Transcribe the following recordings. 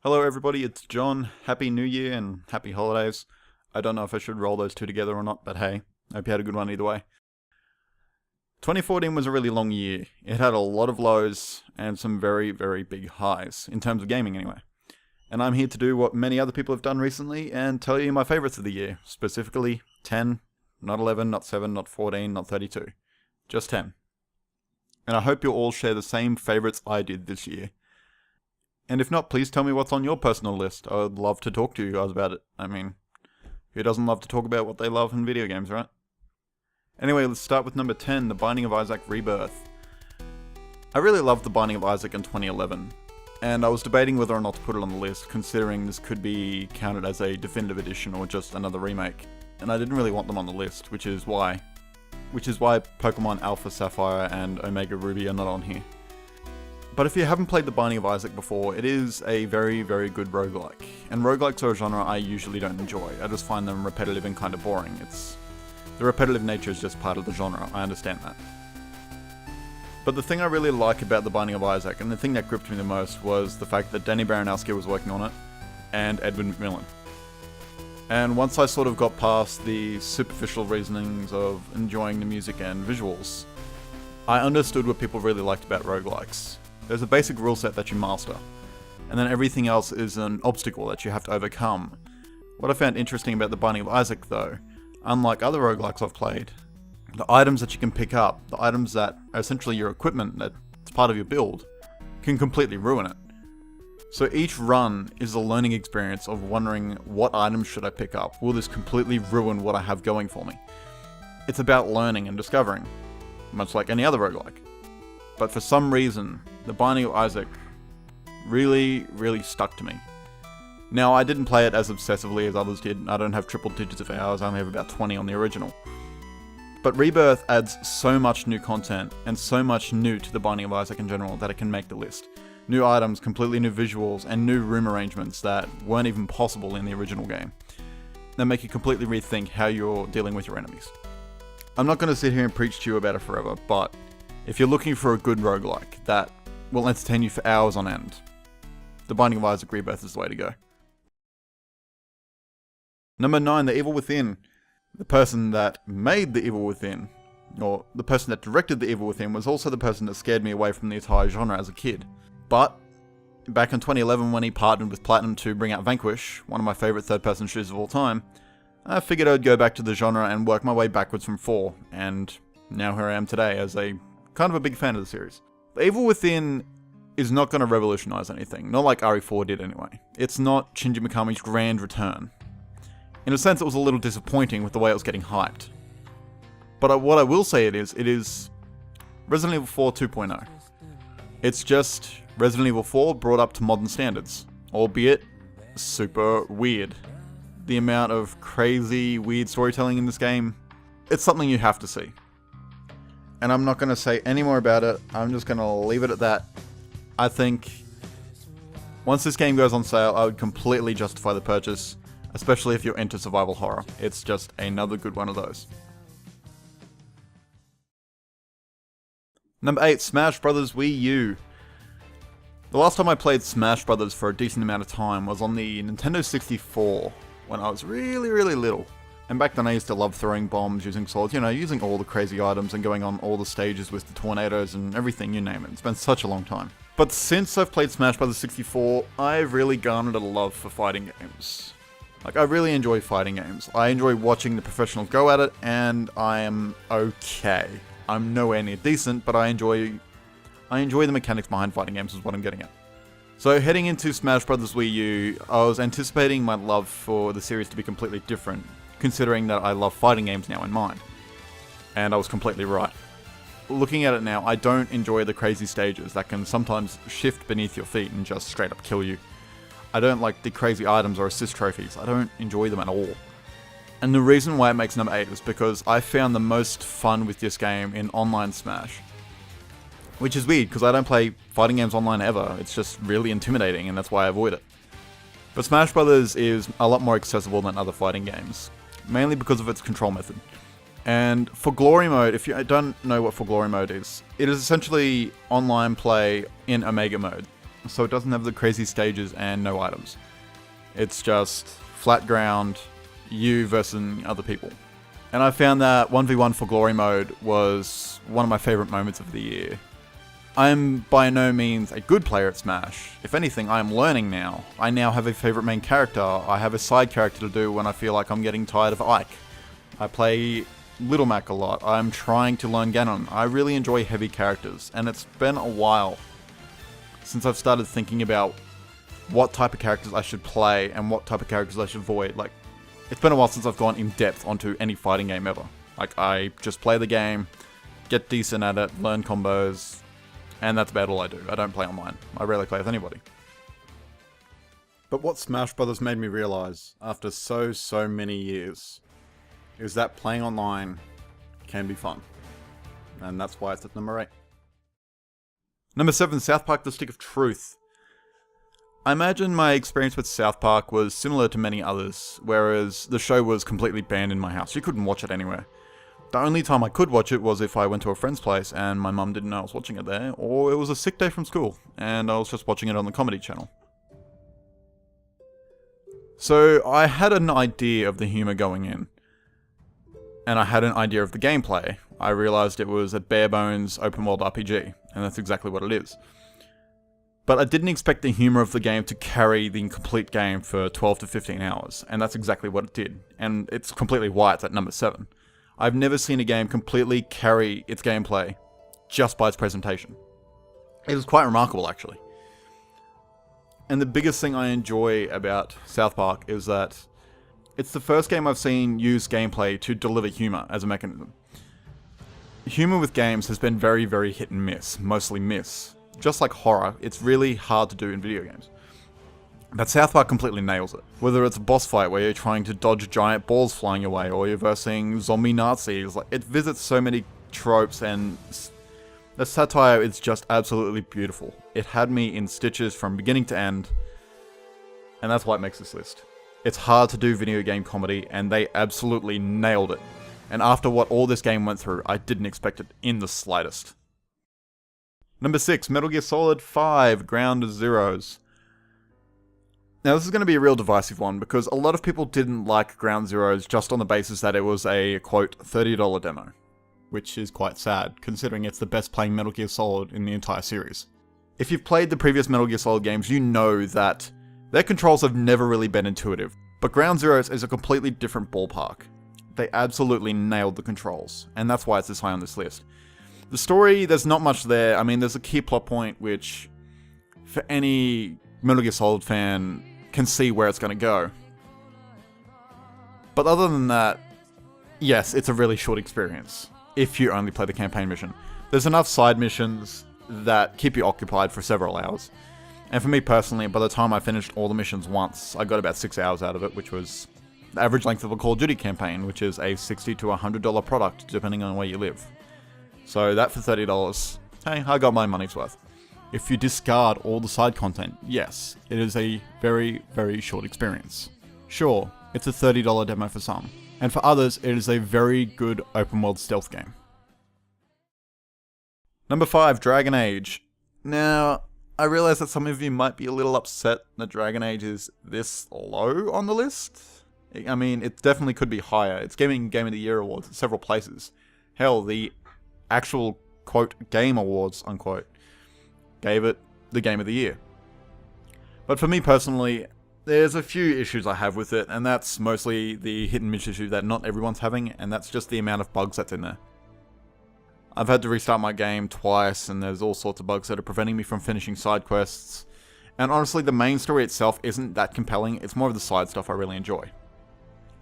Hello everybody, it's John. Happy New Year and happy holidays. I don't know if I should roll those two together or not, but hey, hope you had a good one either way. 2014 was a really long year. It had a lot of lows and some very, very big highs, in terms of gaming anyway. And I'm here to do what many other people have done recently and tell you my favourites of the year. Specifically, 10, not 11, not 7, not 14, not 32. Just 10. And I hope you'll all share the same favourites I did this year. And if not, please tell me what's on your personal list. I would love to talk to you guys about it. I mean, who doesn't love to talk about what they love in video games, right? Anyway, let's start with number 10, The Binding of Isaac Rebirth. I really loved The Binding of Isaac in 2011, and I was debating whether or not to put it on the list, considering this could be counted as a definitive edition or just another remake. And I didn't really want them on the list, which is why Pokemon Alpha Sapphire and Omega Ruby are not on here. But if you haven't played The Binding of Isaac before, it is a very, very good roguelike. And roguelikes are a genre I usually don't enjoy. I just find them repetitive and kind of boring. The repetitive nature is just part of the genre, I understand that. But the thing I really like about The Binding of Isaac, and the thing that gripped me the most, was the fact that Danny Baranowsky was working on it, and Edwin McMillan. And once I sort of got past the superficial reasonings of enjoying the music and visuals, I understood what people really liked about roguelikes. There's a basic rule set that you master, and then everything else is an obstacle that you have to overcome. What I found interesting about The Binding of Isaac though, unlike other roguelikes I've played, the items that you can pick up, the items that are essentially your equipment that's part of your build, can completely ruin it. So each run is a learning experience of wondering, what items should I pick up? Will this completely ruin what I have going for me? It's about learning and discovering, much like any other roguelike. But for some reason, The Binding of Isaac really, really stuck to me. Now, I didn't play it as obsessively as others did. I don't have triple digits of hours, I only have about 20 on the original. But Rebirth adds so much new content, and so much new to The Binding of Isaac in general, that it can make the list. New items, completely new visuals, and new room arrangements that weren't even possible in the original game. That make you completely rethink how you're dealing with your enemies. I'm not going to sit here and preach to you about it forever, but if you're looking for a good roguelike that will entertain you for hours on end, The Binding of Isaac Rebirth is the way to go. Number 9, The Evil Within. The person that made The Evil Within, or the person that directed The Evil Within, was also the person that scared me away from the entire genre as a kid. But back in 2011, when he partnered with Platinum to bring out Vanquish, one of my favourite third-person shooters of all time, I figured I'd go back to the genre and work my way backwards from 4, and now here I am today as a kind of a big fan of the series. The Evil Within is not going to revolutionize anything, not like RE4 did anyway. It's not Shinji Mikami's grand return. In a sense, it was a little disappointing with the way it was getting hyped. But what I will say it is Resident Evil 4 2.0. It's just Resident Evil 4 brought up to modern standards, albeit super weird. The amount of crazy, weird storytelling in this game, it's something you have to see. And I'm not going to say any more about it, I'm just going to leave it at that. I think once this game goes on sale, I would completely justify the purchase, especially if you're into survival horror. It's just another good one of those. Number 8, Smash Bros. Wii-U. The last time I played Smash Bros. For a decent amount of time was on the Nintendo 64, when I was really, really little. And back then I used to love throwing bombs, using swords, using all the crazy items and going on all the stages with the tornadoes and everything, you name it. It's been such a long time. But since I've played Smash Bros. 64, I've really garnered a love for fighting games. Like, I really enjoy fighting games. I enjoy watching the professionals go at it, and I am okay. I'm nowhere near decent, but I enjoy the mechanics behind fighting games is what I'm getting at. So heading into Smash Bros. Wii U, I was anticipating my love for the series to be completely different, considering that I love fighting games now in mind. And I was completely right. Looking at it now, I don't enjoy the crazy stages that can sometimes shift beneath your feet and just straight up kill you. I don't like the crazy items or assist trophies. I don't enjoy them at all. And the reason why it makes number 8 is because I found the most fun with this game in online Smash. Which is weird, because I don't play fighting games online ever. It's just really intimidating, and that's why I avoid it. But Smash Bros. Is a lot more accessible than other fighting games, mainly because of its control method. And for Glory Mode, if you don't know what For Glory Mode is, it is essentially online play in Omega Mode. so it doesn't have the crazy stages and no items. It's just flat ground, you versus other people. And I found that 1v1 for glory mode was one of my favourite moments of the year. I'm by no means a good player at Smash. If anything, I am learning now. I now have a favourite main character. I have a side character to do when I feel like I'm getting tired of Ike. I play Little Mac a lot. I'm trying to learn Ganon. I really enjoy heavy characters, and it's been a while since I've started thinking about what type of characters I should play and what type of characters I should avoid. Like, it's been a while since I've gone in depth onto any fighting game ever. Like, I just play the game, get decent at it, learn combos, and that's about all I do. I don't play online. I rarely play with anybody. But what Smash Brothers made me realize after so many years is that playing online can be fun. And that's why it's at number 8. Number 7, South Park: The Stick of Truth. I imagine my experience with South Park was similar to many others, whereas the show was completely banned in my house. You couldn't watch it anywhere. The only time I could watch it was if I went to a friend's place and my mum didn't know I was watching it there, or it was a sick day from school and I was just watching it on the Comedy Channel. So I had an idea of the humour going in, and I had an idea of the gameplay. I realised it was a bare bones open world RPG, and that's exactly what it is. But I didn't expect the humour of the game to carry the complete game for 12 to 15 hours, and that's exactly what it did, and it's completely why it's at number 7. I've never seen a game completely carry its gameplay just by its presentation. It was quite remarkable, actually. And the biggest thing I enjoy about South Park is that it's the first game I've seen use gameplay to deliver humour as a mechanism. Humour with games has been very hit and miss, mostly miss. Just like horror, it's really hard to do in video games. But South Park completely nails it. Whether it's a boss fight where you're trying to dodge giant balls flying away, or you're versing zombie Nazis, like, it visits so many tropes, and the satire is just absolutely beautiful. It had me in stitches from beginning to end, and that's why it makes this list. It's hard to do video game comedy, and they absolutely nailed it. And after what all this game went through, I didn't expect it in the slightest. Number 6, Metal Gear Solid 5, Ground Zeroes. Now this is going to be a real divisive one, because a lot of people didn't like Ground Zeroes just on the basis that it was a, quote, $30 demo. Which is quite sad, considering it's the best playing Metal Gear Solid in the entire series. If you've played the previous Metal Gear Solid games, you know that their controls have never really been intuitive, but Ground Zeroes is a completely different ballpark. They absolutely nailed the controls, and that's why it's this high on this list. The story, there's not much there. I mean, there's a key plot point which, for any Metal Gear Solid fan, can see where it's going to go. But other than that, yes, it's a really short experience, if you only play the campaign mission. There's enough side missions that keep you occupied for several hours. And for me personally, by the time I finished all the missions once, I got about 6 hours out of it, which was the average length of a Call of Duty campaign, which is a $60 to $100 product, depending on where you live. So that for $30, hey, I got my money's worth. If you discard all the side content, yes, it is a very short experience. Sure, it's a $30 demo for some, and for others, it is a very good open world stealth game. Number 5, Dragon Age. Now, I realize that some of you might be a little upset that Dragon Age is this low on the list. I mean, it definitely could be higher. It's getting Game of the Year awards at several places. Hell, the actual, quote, Game Awards, unquote, gave it the Game of the Year. But for me personally, there's a few issues I have with it, and that's mostly the hit and miss issue that not everyone's having, and that's just the amount of bugs that's in there. I've had to restart my game twice, and there's all sorts of bugs that are preventing me from finishing side quests. And honestly, the main story itself isn't that compelling, it's more of the side stuff I really enjoy.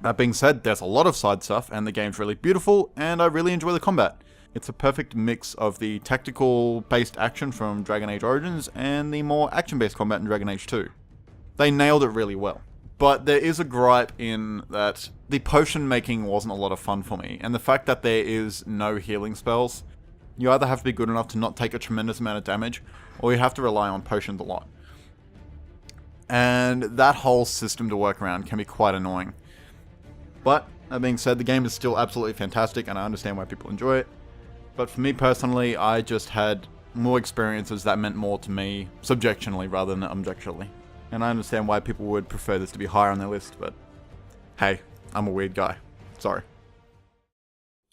That being said, there's a lot of side stuff, and the game's really beautiful, and I really enjoy the combat. It's a perfect mix of the tactical-based action from Dragon Age Origins and the more action-based combat in Dragon Age 2. They nailed it really well. But there is a gripe in that the potion making wasn't a lot of fun for me, and the fact that there is no healing spells, you either have to be good enough to not take a tremendous amount of damage, or you have to rely on potions a lot. And that whole system to work around can be quite annoying. But, that being said, the game is still absolutely fantastic, and I understand why people enjoy it. But for me personally, I just had more experiences that meant more to me subjectively rather than objectively. And I understand why people would prefer this to be higher on their list, but hey, I'm a weird guy. Sorry.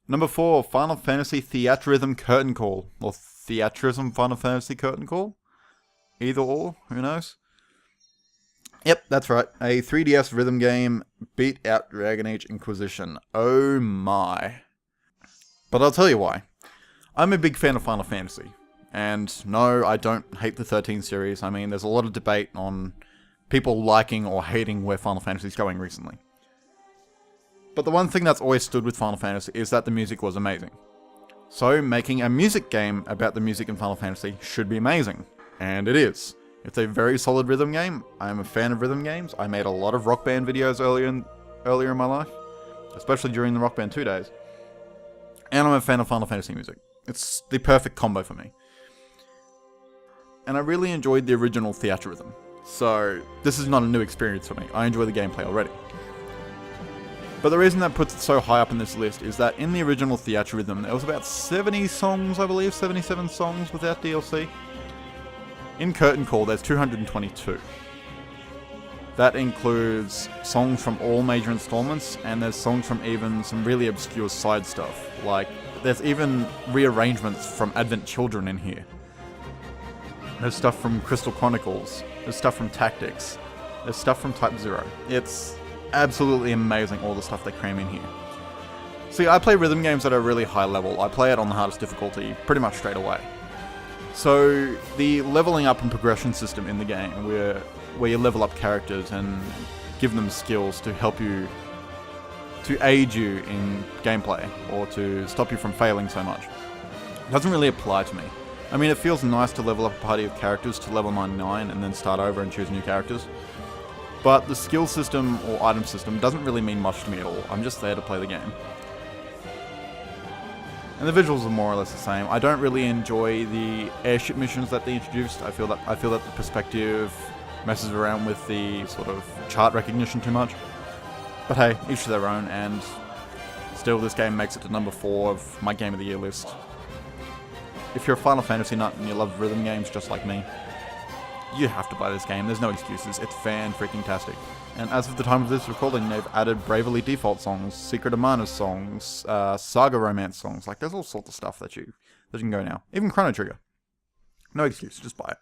Number 4, Final Fantasy Theatrhythm Curtain Call. Or Theatrism Final Fantasy Curtain Call? Either or, who knows? Yep, that's right. A 3DS rhythm game beat out Dragon Age Inquisition. Oh my. But I'll tell you why. I'm a big fan of Final Fantasy. And no, I don't hate the 13 series. I mean, there's a lot of debate on people liking or hating where Final Fantasy's going recently. But the one thing that's always stood with Final Fantasy is that the music was amazing. So making a music game about the music in Final Fantasy should be amazing. And it is. It's a very solid rhythm game. I'm a fan of rhythm games. I made a lot of Rock Band videos earlier in my life. Especially during the Rock Band 2 days. And I'm a fan of Final Fantasy music. It's the perfect combo for me. And I really enjoyed the original Theatrhythm. So this is not a new experience for me. I enjoy the gameplay already. But the reason that puts it so high up in this list is that in the original Theatrhythm, there was about 70 songs, I believe, 77 songs without DLC. In Curtain Call, there's 222. That includes songs from all major installments, and there's songs from even some really obscure side stuff. Like, there's even rearrangements from Advent Children in here. There's stuff from Crystal Chronicles, there's stuff from Tactics, there's stuff from Type 0. It's absolutely amazing all the stuff they cram in here. See, I play rhythm games at a really high level. I play it on the hardest difficulty pretty much straight away. So the leveling up and progression system in the game, where you level up characters and give them skills to help you, to aid you in gameplay, or to stop you from failing so much, doesn't really apply to me. I mean, it feels nice to level up a party of characters to level 99 and then start over and choose new characters. But the skill system or item system doesn't really mean much to me at all. I'm just there to play the game. And the visuals are more or less the same. I don't really enjoy the airship missions that they introduced. I feel that the perspective messes around with the sort of chart recognition too much. But hey, each to their own, and still this game makes it to number 4 of my Game of the Year list. If you're a Final Fantasy nut and you love rhythm games just like me, you have to buy this game. There's no excuses. It's fan-freaking-tastic. And as of the time of this recording, they've added Bravely Default songs, Secret of Mana songs, Saga Romance songs. Like, there's all sorts of stuff that you can go now. Even Chrono Trigger. No excuse. Just buy it.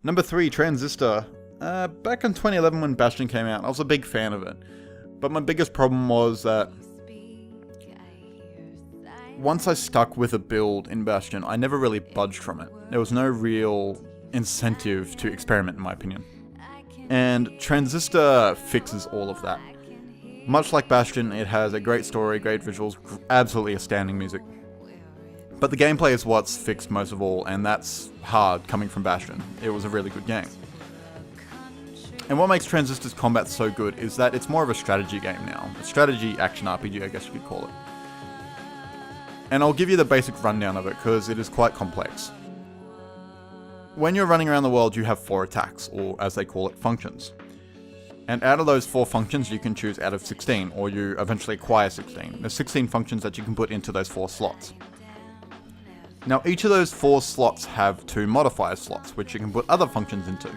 Number 3, Transistor. Back in 2011 when Bastion came out, I was a big fan of it. But my biggest problem was that once I stuck with a build in Bastion, I never really budged from it. There was no real incentive to experiment, in my opinion. And Transistor fixes all of that. Much like Bastion, it has a great story, great visuals, absolutely astounding music. But the gameplay is what's fixed most of all, and that's hard coming from Bastion. It was a really good game. And what makes Transistor's combat so good is that it's more of a strategy game now. A strategy action RPG, I guess you could call it. And I'll give you the basic rundown of it, because it is quite complex. When you're running around the world, you have 4 attacks, or as they call it, functions. And out of those 4 functions, you can choose out of 16, or you eventually acquire 16. There's 16 functions that you can put into those 4 slots. Now, each of those 4 slots have 2 modifier slots, which you can put other functions into,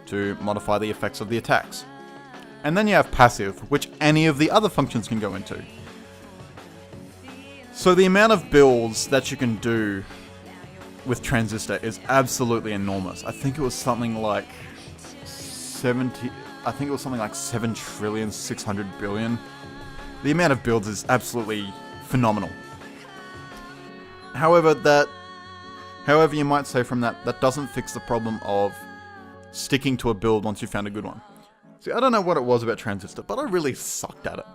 to modify the effects of the attacks. And then you have passive, which any of the other functions can go into. So the amount of builds that you can do with Transistor is absolutely enormous. I think it was something like 7 trillion 600 billion. The amount of builds is absolutely phenomenal. However, you might say from that doesn't fix the problem of sticking to a build once you found a good one. See, I don't know what it was about Transistor, but I really sucked at it.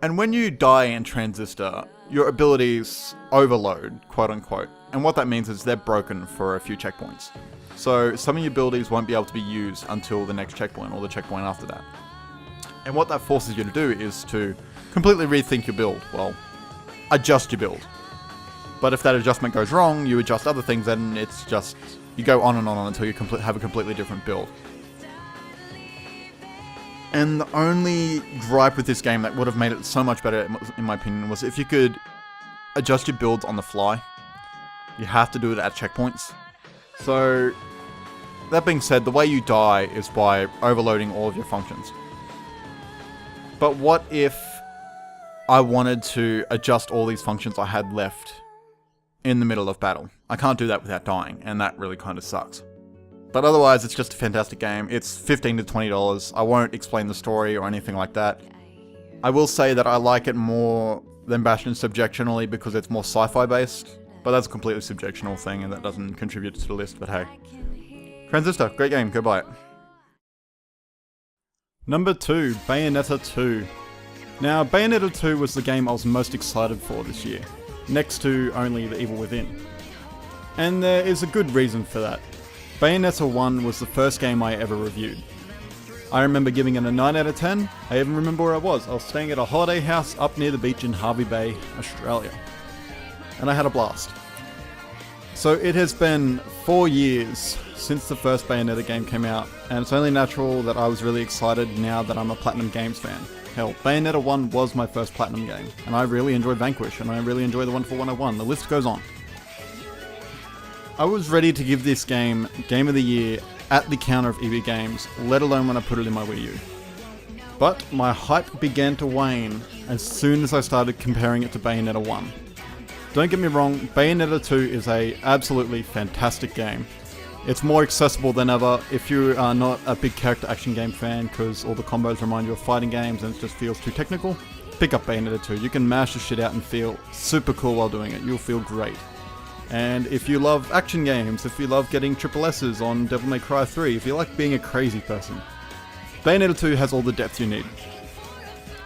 And when you die in Transistor, your abilities overload, quote unquote. And what that means is they're broken for a few checkpoints. So some of your abilities won't be able to be used until the next checkpoint or the checkpoint after that. And what that forces you to do is to completely rethink your build. Well, adjust your build. But if that adjustment goes wrong, you adjust other things, and it's just, you go on and on until you have a completely different build. And the only gripe with this game that would have made it so much better, in my opinion, was if you could adjust your builds on the fly. You have to do it at checkpoints. So, that being said, the way you die is by overloading all of your functions. But what if I wanted to adjust all these functions I had left in the middle of battle? I can't do that without dying, and that really kind of sucks. But otherwise, it's just a fantastic game. It's $15 to $20. I won't explain the story or anything like that. I will say that I like it more than Bastion subjectionally because it's more sci-fi based, but that's a completely subjectional thing and that doesn't contribute to the list, but hey. Transistor, great game, go buy it. Number 2, Bayonetta 2. Now, Bayonetta 2 was the game I was most excited for this year, next to only The Evil Within. And there is a good reason for that. Bayonetta 1 was the first game I ever reviewed. I remember giving it a 9 out of 10, I even remember where I was. I was staying at a holiday house up near the beach in Hervey Bay, Australia. And I had a blast. So it has been 4 years since the first Bayonetta game came out, and it's only natural that I was really excited now that I'm a Platinum Games fan. Hell, Bayonetta 1 was my first Platinum game, and I really enjoy Vanquish, and I really enjoy the Wonderful 101, the list goes on. I was ready to give this game Game of the Year at the counter of EB Games, let alone when I put it in my Wii U. But my hype began to wane as soon as I started comparing it to Bayonetta 1. Don't get me wrong, Bayonetta 2 is a absolutely fantastic game. It's more accessible than ever if you are not a big character action game fan because all the combos remind you of fighting games and it just feels too technical. Pick up Bayonetta 2, you can mash the shit out and feel super cool while doing it, you'll feel great. And if you love action games, if you love getting triple S's on Devil May Cry 3, if you like being a crazy person, Bayonetta 2 has all the depth you need.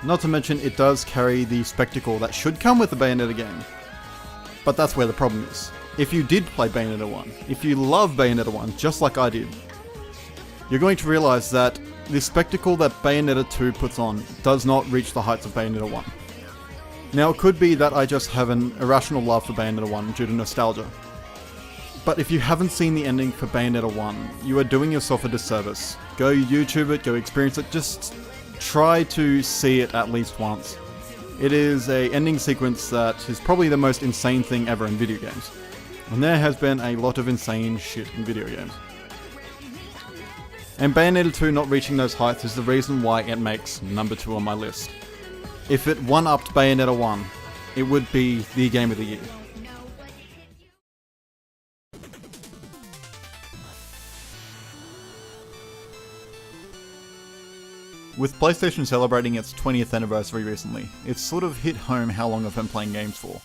Not to mention it does carry the spectacle that should come with the Bayonetta game. But that's where the problem is. If you did play Bayonetta 1, if you love Bayonetta 1 just like I did, you're going to realize that the spectacle that Bayonetta 2 puts on does not reach the heights of Bayonetta 1. Now it could be that I just have an irrational love for Bayonetta 1 due to nostalgia. But if you haven't seen the ending for Bayonetta 1, you are doing yourself a disservice. Go YouTube it, go experience it, just try to see it at least once. It is an ending sequence that is probably the most insane thing ever in video games. And there has been a lot of insane shit in video games. And Bayonetta 2 not reaching those heights is the reason why it makes number 2 on my list. If it one-upped Bayonetta 1, it would be the Game of the Year. With PlayStation celebrating its 20th anniversary recently, it's sort of hit home how long I've been playing games for.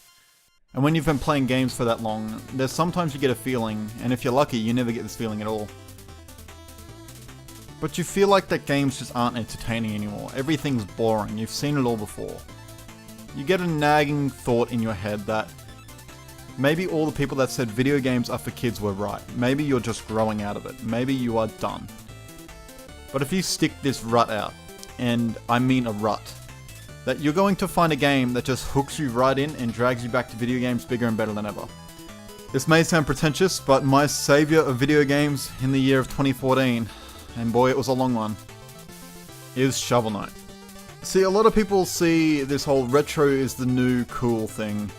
And when you've been playing games for that long, there's sometimes you get a feeling, and if you're lucky, you never get this feeling at all. But you feel like that games just aren't entertaining anymore, everything's boring, you've seen it all before. You get a nagging thought in your head that maybe all the people that said video games are for kids were right, maybe you're just growing out of it, maybe you are done. But if you stick this rut out, and I mean a rut, that you're going to find a game that just hooks you right in and drags you back to video games bigger and better than ever. This may sound pretentious, but my saviour of video games in the year of 2014, and boy it was a long one, is Shovel Knight. See, a lot of people see this whole retro is the new cool thing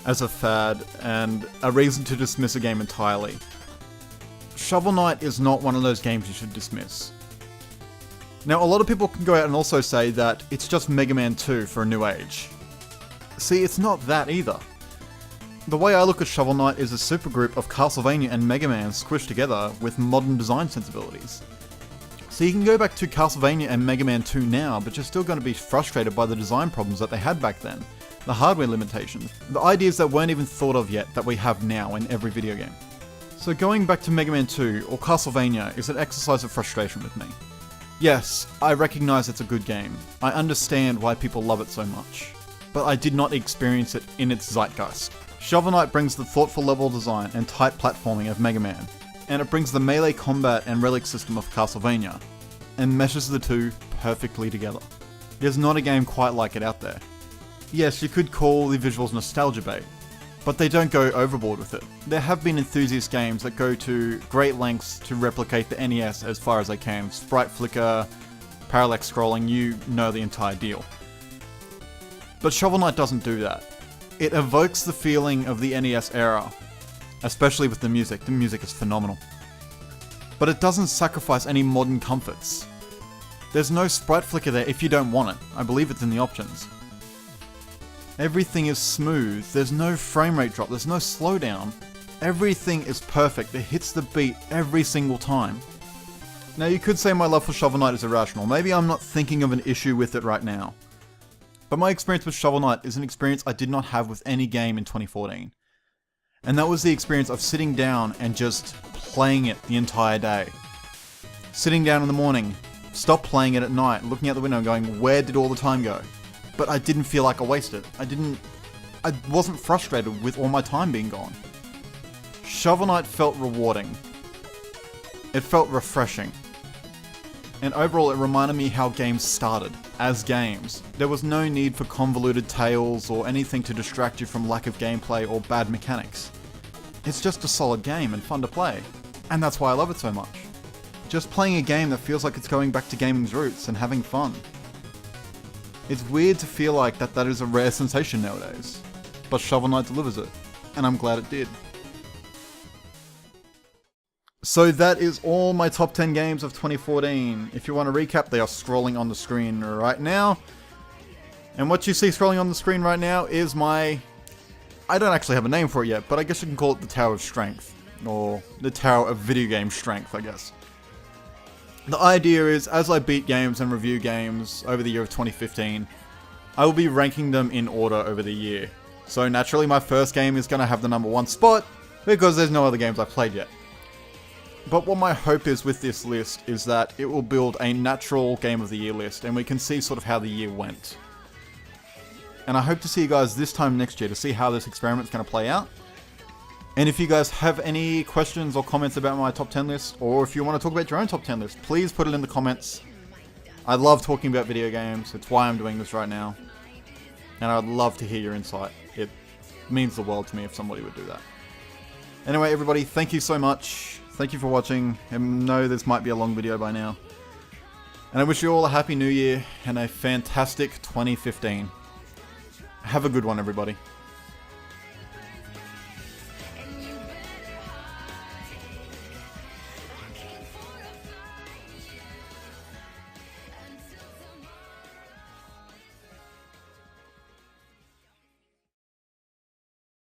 as a fad and a reason to dismiss a game entirely. Shovel Knight is not one of those games you should dismiss. Now, a lot of people can go out and also say that it's just Mega Man 2 for a new age. See, it's not that either. The way I look at Shovel Knight is a supergroup of Castlevania and Mega Man squished together with modern design sensibilities. So you can go back to Castlevania and Mega Man 2 now, but you're still going to be frustrated by the design problems that they had back then, the hardware limitations, the ideas that weren't even thought of yet that we have now in every video game. So going back to Mega Man 2 or Castlevania is an exercise of frustration with me. Yes, I recognise it's a good game. I understand why people love it so much. But I did not experience it in its zeitgeist. Shovel Knight brings the thoughtful level design and tight platforming of Mega Man, and it brings the melee combat and relic system of Castlevania, and meshes the two perfectly together. There's not a game quite like it out there. Yes, you could call the visuals nostalgia bait, but they don't go overboard with it. There have been enthusiast games that go to great lengths to replicate the NES as far as they can. Sprite flicker, parallax scrolling, you know the entire deal. But Shovel Knight doesn't do that. It evokes the feeling of the NES era, especially with the music. The music is phenomenal. But it doesn't sacrifice any modern comforts. There's no sprite flicker there if you don't want it. I believe it's in the options. Everything is smooth, there's no frame rate drop, there's no slowdown. Everything is perfect, it hits the beat every single time. Now you could say my love for Shovel Knight is irrational, maybe I'm not thinking of an issue with it right now. But my experience with Shovel Knight is an experience I did not have with any game in 2014. And that was the experience of sitting down and just playing it the entire day. Sitting down in the morning, stop playing it at night, looking out the window and going, where did all the time go? But I didn't feel like I wasted it. I wasn't frustrated with all my time being gone. Shovel Knight felt rewarding. It felt refreshing. And overall it reminded me how games started, as games. There was no need for convoluted tales or anything to distract you from lack of gameplay or bad mechanics. It's just a solid game and fun to play. And that's why I love it so much. Just playing a game that feels like it's going back to gaming's roots and having fun. It's weird to feel like that is a rare sensation nowadays, but Shovel Knight delivers it, and I'm glad it did. So that is all my top 10 games of 2014. If you want to recap, they are scrolling on the screen right now. And what you see scrolling on the screen right now is my... I don't actually have a name for it yet, but I guess you can call it the Tower of Strength. Or the Tower of Video Game Strength, I guess. The idea is, as I beat games and review games over the year of 2015, I will be ranking them in order over the year. So naturally my first game is going to have the number 1 spot, because there's no other games I've played yet. But what my hope is with this list is that it will build a natural Game of the Year list, and we can see sort of how the year went. And I hope to see you guys this time next year to see how this experiment's going to play out. And if you guys have any questions or comments about my top 10 list, or if you want to talk about your own top 10 list, please put it in the comments. I love talking about video games, it's why I'm doing this right now. And I'd love to hear your insight. It means the world to me if somebody would do that. Anyway, everybody, thank you so much. Thank you for watching. I know this might be a long video by now. And I wish you all a happy new year and a fantastic 2015. Have a good one, everybody.